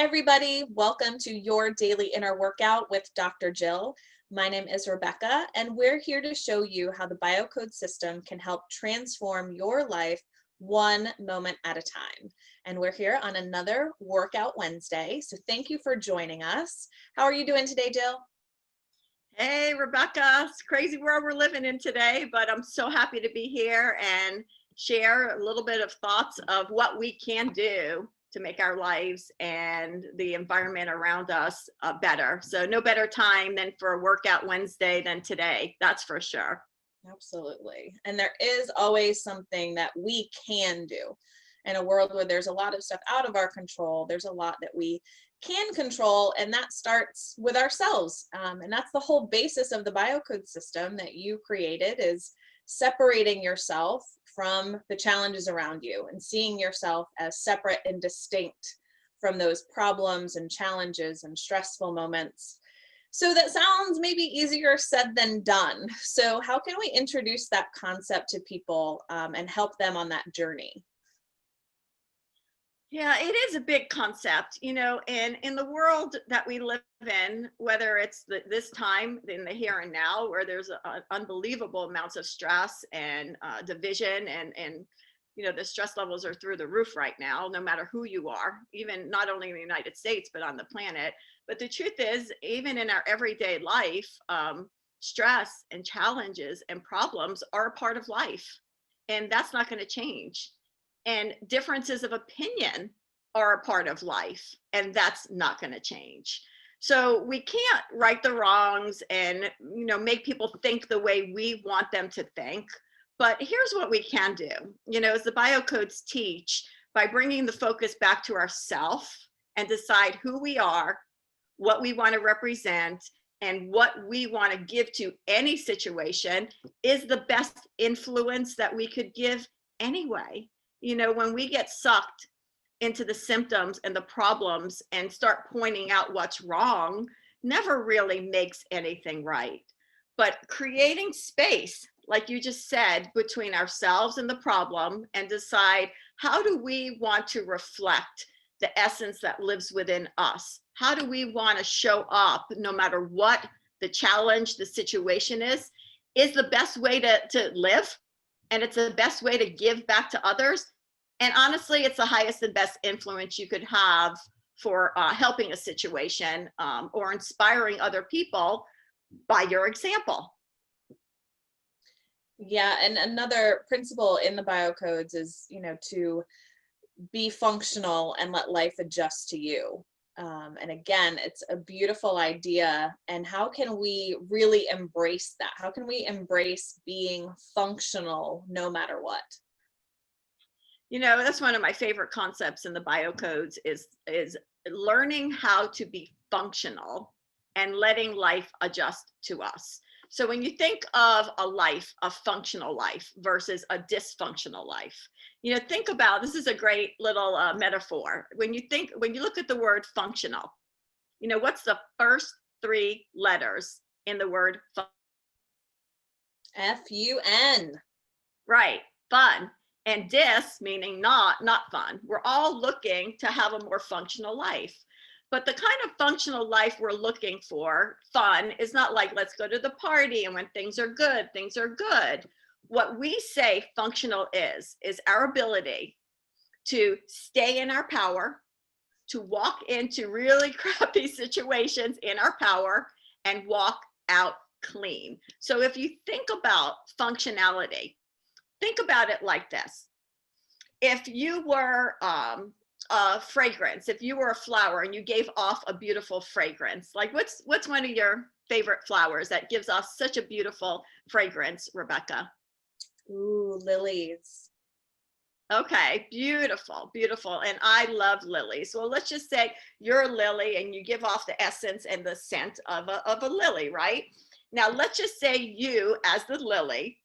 everybody. Welcome to your daily inner workout with Dr. Jill. My name is Rebecca, and we're here to show you how the BioCode system can help transform your life one moment at a time. And we're here on another Workout Wednesday. So thank you for joining us. How are you doing today, Jill? Hey, Rebecca. It's a crazy world we're living in today, but I'm so happy to be here and share a little bit of thoughts of what we can do to make our lives and the environment around us better. So no better time than for a Workout Wednesday than today. That's for sure. Absolutely. And there is always something that we can do. In a world where there's a lot of stuff out of our control, there's a lot that we can control, and that starts with ourselves. And that's the whole basis of the BioCode system that you created, is separating yourself from the challenges around you and seeing yourself as separate and distinct from those problems and challenges and stressful moments. So that sounds maybe easier said than done. So how can we introduce that concept to people and help them on that journey? Yeah, it is a big concept, and in the world that we live in, whether it's this time in the here and now, where there's unbelievable amounts of stress and division and the stress levels are through the roof right now, no matter who you are, even not only in the United States, but on the planet. But the truth is, even in our everyday life, stress and challenges and problems are a part of life, and that's not going to change. And differences of opinion are a part of life, and that's not going to change. So we can't right the wrongs and make people think the way we want them to think. But here's what we can do, as the biocodes teach, by bringing the focus back to ourself and decide who we are, what we want to represent, and what we want to give to any situation is the best influence that we could give anyway. When we get sucked into the symptoms and the problems and start pointing out what's wrong, never really makes anything right. But creating space, like you just said, between ourselves and the problem, and decide, how do we want to reflect the essence that lives within us? How do we want to show up no matter what the challenge, the situation is the best way to live, and it's the best way to give back to others. And honestly, it's the highest and best influence you could have for helping a situation or inspiring other people by your example. Yeah, and another principle in the biocodes is, to be functional and let life adjust to you. And again, it's a beautiful idea. And how can we really embrace that? How can we embrace being functional no matter what? That's one of my favorite concepts in the biocodes is learning how to be functional and letting life adjust to us. So when you think of a functional life versus a dysfunctional life, think about, this is a great little metaphor. When you look at the word functional, what's the first three letters in the word fun? F-U-N. Right, fun. And dis, meaning not fun. We're all looking to have a more functional life. But the kind of functional life we're looking for, fun, is not like, let's go to the party and when things are good, things are good. What we say functional is our ability to stay in our power, to walk into really crappy situations in our power, and walk out clean. So if you think about functionality, think about it like this. If you were a fragrance, if you were a flower and you gave off a beautiful fragrance, like what's one of your favorite flowers that gives off such a beautiful fragrance, Rebecca? Ooh, lilies. Okay, beautiful, beautiful. And I love lilies. Well, let's just say you're a lily and you give off the essence and the scent of a lily, right? Now, let's just say you, as the lily,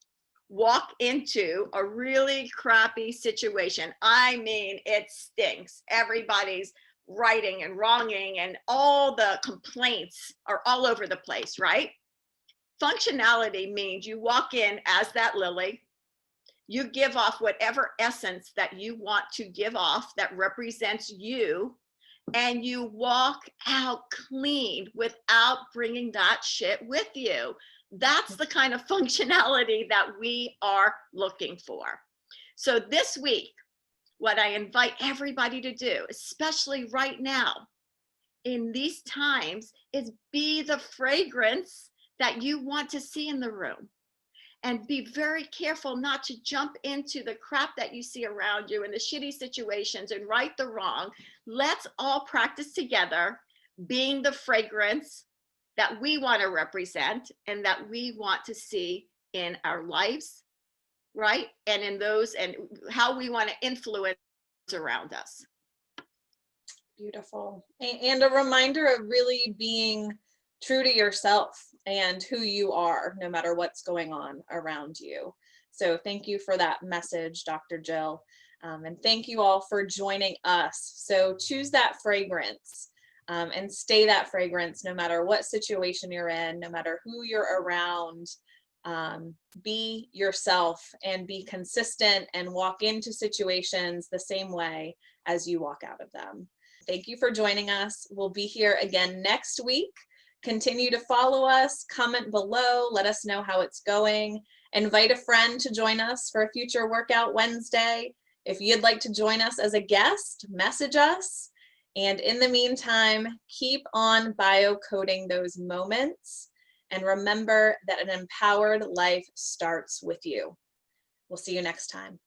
walk into a really crappy situation. I mean, it stinks. Everybody's righting and wronging, and all the complaints are all over the place, right? Functionality means you walk in as that lily, you give off whatever essence that you want to give off that represents you, and you walk out clean without bringing that shit with you. That's the kind of functionality that we are looking for. So this week, what I invite everybody to do, especially right now in these times, is be the fragrance that you want to see in the room. And be very careful not to jump into the crap that you see around you and the shitty situations and right the wrong. Let's all practice together being the fragrance that we want to represent and that we want to see in our lives, right? And in those, and how we want to influence around us. Beautiful. And a reminder of really being true to yourself and who you are, no matter what's going on around you. So thank you for that message, Dr. Jill. And thank you all for joining us. So choose that fragrance and stay that fragrance no matter what situation you're in, no matter who you're around. Be yourself and be consistent and walk into situations the same way as you walk out of them. Thank you for joining us. We'll be here again next week. Continue to follow us, comment below, let us know how it's going. Invite a friend to join us for a future workout Wednesday. If you'd like to join us as a guest, message us. And in the meantime, keep on biocoding those moments. And remember that an empowered life starts with you. We'll see you next time.